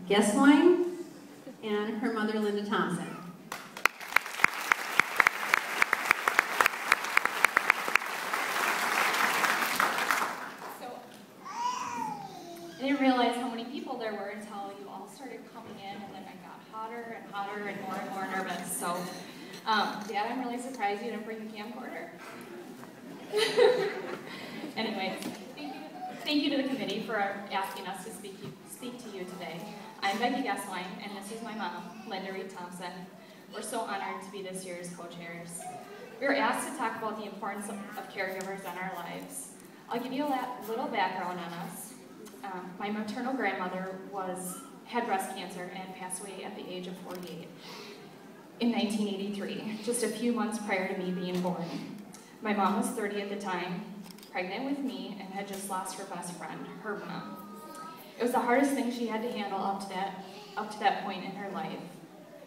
Gesswein and her mother, Linda Thompson. I didn't realize how many people there were until you all started coming in, and then I got hotter and hotter and more nervous. So, Dad, I'm really surprised you didn't bring the camcorder. Anyways, thank you to the committee for asking us to speak to you today. I'm Becky Gesswein, and this is my mom, Linda Thompson. We're so honored to be this year's co-chairs. We were asked to talk about the importance of caregivers in our lives. I'll give you a little background on us. My maternal grandmother had breast cancer and passed away at the age of 48 in 1983, just a few months prior to me being born. My mom was 30 at the time, pregnant with me, and had just lost her best friend, her mom. It was the hardest thing she had to handle up to that point in her life.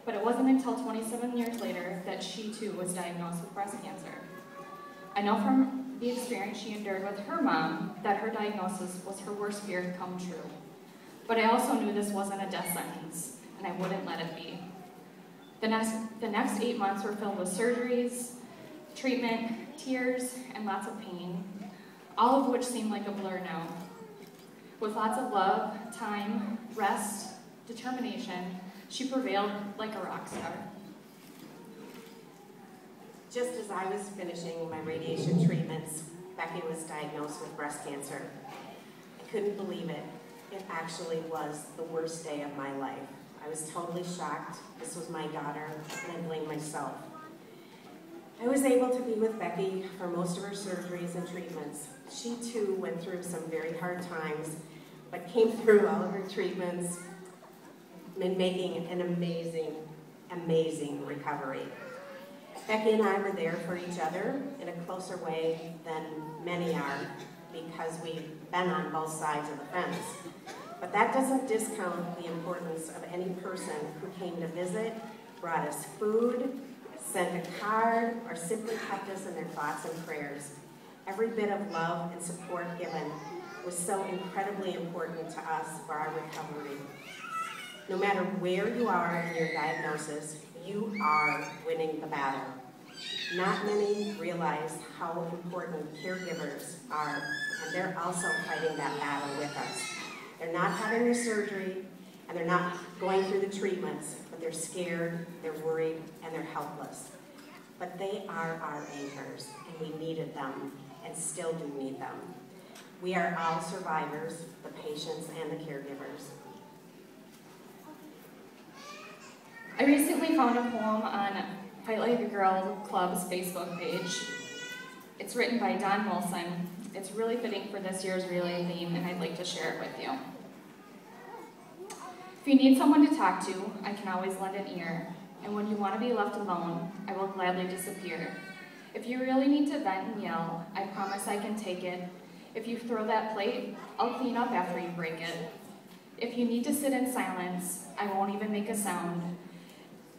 But it wasn't until 27 years later that she too was diagnosed with breast cancer. I know from the experience she endured with her mom that her diagnosis was her worst fear come true. But I also knew this wasn't a death sentence, and I wouldn't let it be. The next 8 months were filled with surgeries, treatment, tears, and lots of pain, all of which seem like a blur now. With lots of love, time, rest, determination, she prevailed like a rock star. Just as I was finishing my radiation treatments, Becky was diagnosed with breast cancer. I couldn't believe it. It actually was the worst day of my life. I was totally shocked. This was my daughter, and I blamed myself. I was able to be with Becky for most of her surgeries and treatments. She too went through some very hard times, but came through all of her treatments and making an amazing, amazing recovery. Becky and I were there for each other in a closer way than many are because we've been on both sides of the fence. But that doesn't discount the importance of any person who came to visit, brought us food, sent a card, or simply kept us in their thoughts and prayers. Every bit of love and support given was so incredibly important to us for our recovery. No matter where you are in your diagnosis, you are winning the battle. Not many realize how important caregivers are, and they're also fighting that battle with us. They're not having the surgery, and they're not going through the treatments, but they're scared, they're worried, and they're helpless. But they are our anchors, and we needed them, and still do need them. We are all survivors, the patients and the caregivers. I recently found a poem on Fight Like a Girl Club's Facebook page. It's written by Don Wilson. It's really fitting for this year's relay theme, and I'd like to share it with you. If you need someone to talk to, I can always lend an ear. And when you want to be left alone, I will gladly disappear. If you really need to vent and yell, I promise I can take it. If you throw that plate, I'll clean up after you break it. If you need to sit in silence, I won't even make a sound.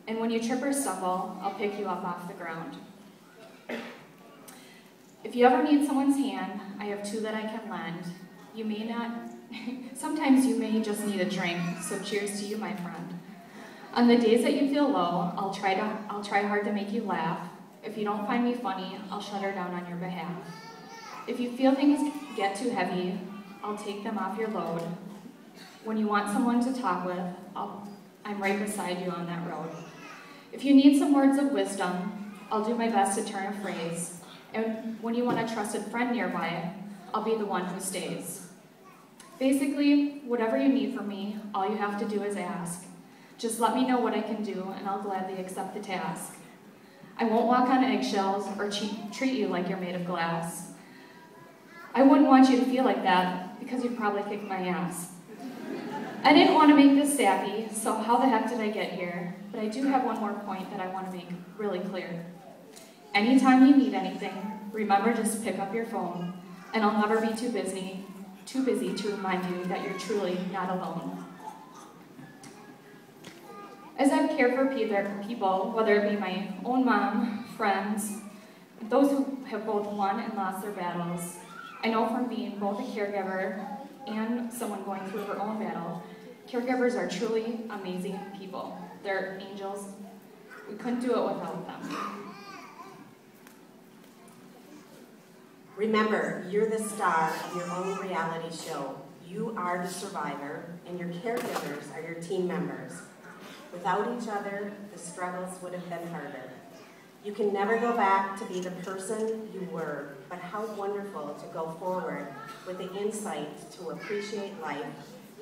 And when you trip or stumble, I'll pick you up off the ground. If you ever need someone's hand, I have two that I can lend. You may not, sometimes you may just need a drink, so cheers to you, my friend. On the days that you feel low, I'll try hard to make you laugh. If you don't find me funny, I'll shut her down on your behalf. If you feel things get too heavy, I'll take them off your load. When you want someone to talk with, I'm right beside you on that road. If you need some words of wisdom, I'll do my best to turn a phrase. And when you want a trusted friend nearby, I'll be the one who stays. Basically, whatever you need from me, all you have to do is ask. Just let me know what I can do, and I'll gladly accept the task. I won't walk on eggshells or treat you like you're made of glass. I wouldn't want you to feel like that, because you'd probably kick my ass. I didn't want to make this sappy, so how the heck did I get here? But I do have one more point that I want to make really clear. Anytime you need anything, remember just pick up your phone, and I'll never be too busy to remind you that you're truly not alone. As I've cared for people, whether it be my own mom, friends, those who have both won and lost their battles, I know from being both a caregiver and someone going through her own battle, Caregivers are truly amazing people. They're angels. We couldn't do it without them. Remember, you're the star of your own reality show. You are the survivor, and your caregivers are your team members. Without each other, the struggles would have been harder. You can never go back to be the person you were, but how wonderful to go forward with the insight to appreciate life,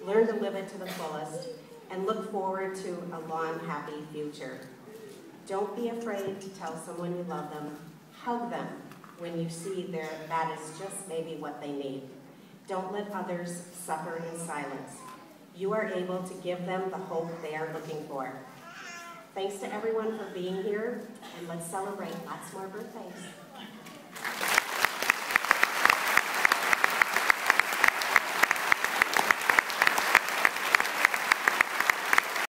learn to live it to the fullest, and look forward to a long, happy future. Don't be afraid to tell someone you love them. Hug them when you see that is just maybe what they need. Don't let others suffer in silence. You are able to give them the hope they are looking for. Thanks to everyone for being here, and let's celebrate lots more birthdays.